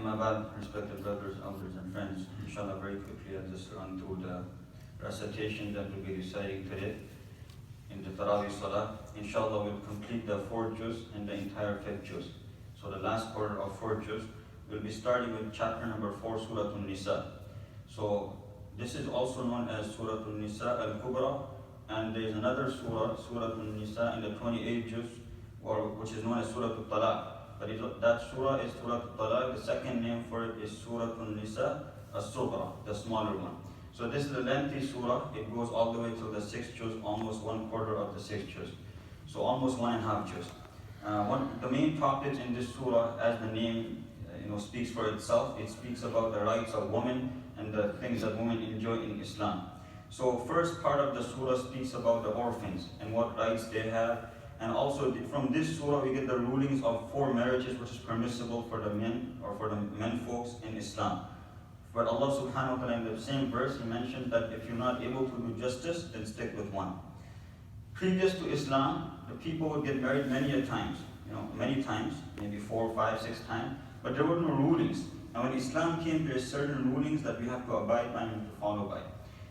Amma ba'd, respected brothers, elders, and friends. Inshallah, very quickly, I'll just run through the recitation that we'll be reciting today in the Taraweeh Salah. Inshallah, we'll complete the 4 juz and the entire 5th juz. So the last quarter of 4 juz, we'll be starting with chapter number 4, Surah An-Nisa. So this is also known as Surah An-Nisa al-Kubra, and there is another surah, Surah An-Nisa, in the 28th juz, which is known as Surah Al-Talaq. But that surah is Surah Al-Talaq. The second name for it is Surah An-Nisa al-Sughra, the smaller one. So this is a lengthy surah. It goes all the way till the 6th juz, almost 1/4 of the 6th juz. So almost 1.5 juz. The main topics in this surah, as the name speaks for itself, it speaks about the rights of women and the things that women enjoy in Islam. So first part of the surah speaks about the orphans and what rights they have. And also from this surah we get the rulings of 4 marriages which is permissible for the men or for the men folks in Islam. But Allah subhanahu wa ta'ala in the same verse, He mentioned that if you're not able to do justice, then stick with one. Previous to Islam, the people would get married many times, maybe 4, 5, 6 times, but there were no rulings. And when Islam came, there are certain rulings that we have to abide by and to follow by.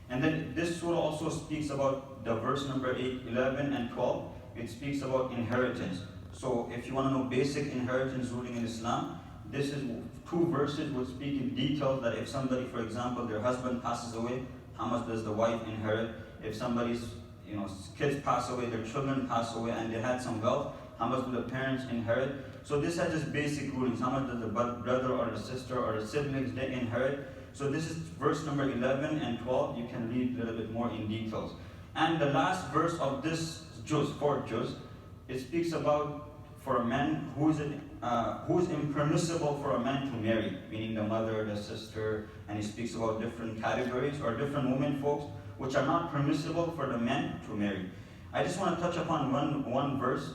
And then this surah also speaks about the verse number 8, 11 and 12. It speaks about inheritance. So if you want to know basic inheritance ruling in Islam, this is 2 verses which speak in detail that if somebody, for example, their husband passes away, how much does the wife inherit? If somebody's kids pass away, their children pass away, and they had some wealth, how much do the parents inherit? So this has just basic rulings. How much does the brother or the sister or the siblings they inherit? So this is verse number 11 and 12. You can read a little bit more in details. And the last verse of this juz, 4th juz, it speaks about for a man who is impermissible for a man to marry, meaning the mother, the sister, and he speaks about different categories or different women folks which are not permissible for the men to marry. I just want to touch upon one verse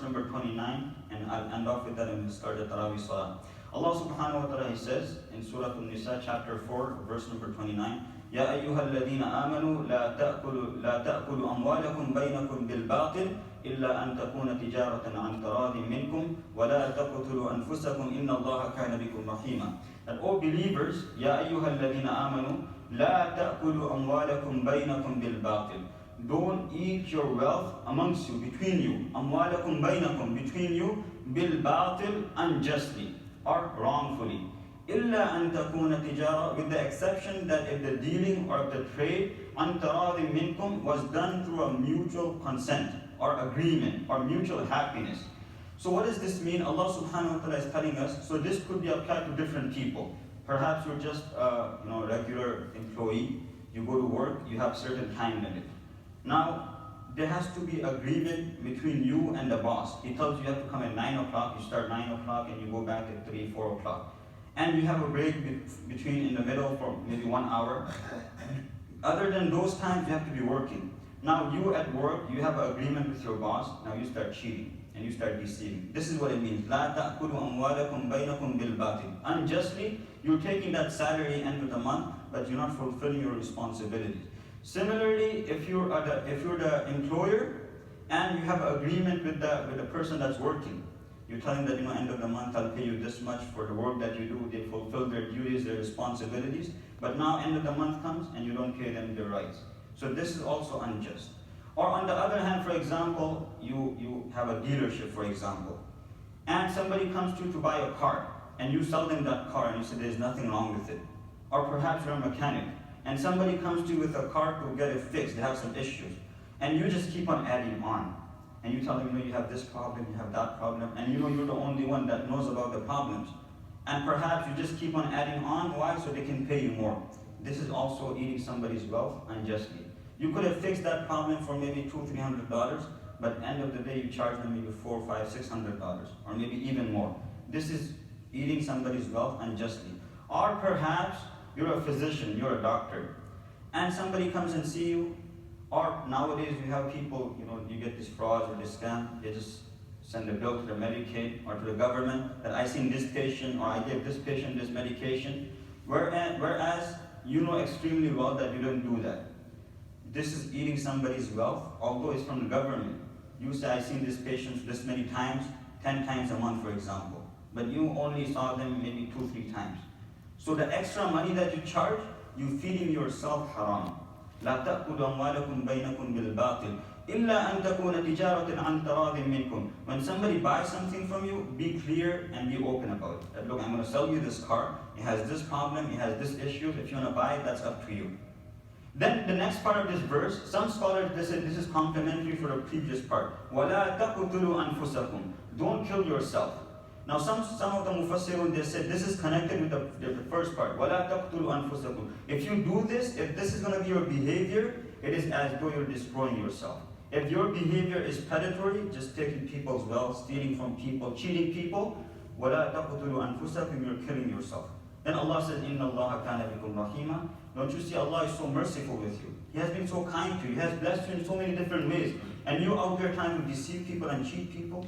number 29, and I'll end off with that and we'll start the Taraweeh Salah. Allah subhanahu wa ta'ala, He says in Surah An-Nisa chapter 4, verse number 29, يا أيها الذين آمنوا لا تأكلوا أموالكم بينكم بالباطل إلا أن تكون تجارة عن تراض منكم ولا تقتلوا أنفسكم إن الله كان بكم رحيما. That all believers, يا أيها الذين آمنوا لا تأكلوا أموالكم بينكم بالباطل. Don't eat your wealth amongst you, between you. أموالكم بينكم, between you, بالباطل, unjustly or wrongfully. إلا أن تكون تجارة, with the exception that if the dealing or the trade عن تراض منكم was done through a mutual consent or agreement or mutual happiness. So what does this mean? Allah subhanahu wa ta'ala is telling us, so this could be applied to different people. Perhaps you're just a regular employee, you go to work, you have certain time limit. Now, there has to be agreement between you and the boss. He tells you have to come at 9 o'clock, you start 9 o'clock and you go back at 3, 4 o'clock. And you have a break between in the middle for maybe 1 hour. Other than those times, you have to be working. Now you at work, you have an agreement with your boss, now you start cheating and you start deceiving. This is what it means. لا تأكلوا أموالكم بينكم بالباطل. Unjustly, you're taking that salary end of the month, but you're not fulfilling your responsibilities. Similarly, if you're the employer and you have an agreement with the person that's working, you're telling that end of the month I'll pay you this much for the work that you do. They fulfill their duties, their responsibilities. But now end of the month comes and you don't pay them their rights. So this is also unjust. Or on the other hand, for example, you have a dealership, for example, and somebody comes to you to buy a car, and you sell them that car and you say there's nothing wrong with it. Or perhaps you're a mechanic, and somebody comes to you with a car to get it fixed, they have some issues, and you just keep on adding on. And you tell them, you have this problem, you have that problem, and you're the only one that knows about the problems. And perhaps you just keep on adding on. Why? So they can pay you more. This is also eating somebody's wealth unjustly. You could have fixed that problem for maybe $200, $300, but at the end of the day you charge them maybe $400, $500, $600, or maybe even more. This is eating somebody's wealth unjustly. Or perhaps you're a physician, you're a doctor, and somebody comes and see you. Or nowadays you have people, you get this fraud or this scam, they just send a bill to the Medicaid or to the government that I seen this patient or I gave this patient this medication, whereas you know extremely well that you don't do that. This is eating somebody's wealth, although it's from the government. You say, I seen this patient this many times, 10 times a month, for example. but you only saw them maybe 2-3 times. So the extra money that you charge, you feeding yourself haram. لا تأكلوا أموالكم بينكم بالباطل إلا أن تكون تجارة عن تراض منكم. When somebody buys something from you, be clear and be open about it. That, look, I'm going to sell you this car. It has this problem. It has this issue. If you want to buy it, that's up to you. Then the next part of this verse, some scholars they said this is complementary for the previous part. وَلَا تَقْتُلُوا أَنفُسَكُمْ. Don't kill yourself. Now some of the mufassirun they said this is connected with the first part. وَلَا تَقْتُلُوا أَنفُسَكُمْ. If you do this, if this is going to be your behavior, it is as though you're destroying yourself. If your behavior is predatory, just taking people's wealth, stealing from people, cheating people, وَلَا تَقْتُلُوا أَنفُسَكُمْ, you're killing yourself. Then Allah says, إِنَّ اللَّهَ كَانَ بِكُمْ رَحِيمًا. Don't you see Allah is so merciful with you? He has been so kind to you. He has blessed you in so many different ways. And you out there trying to deceive people and cheat people.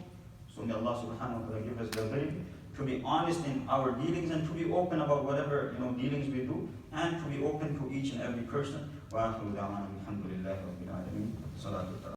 So may Allah subhanahu wa ta'ala give us the ability to be honest in our dealings and to be open about whatever dealings we do, and to be open to each and every person. Wa akhiru da'wana alhamdulillahi rabbil alamin. Salatu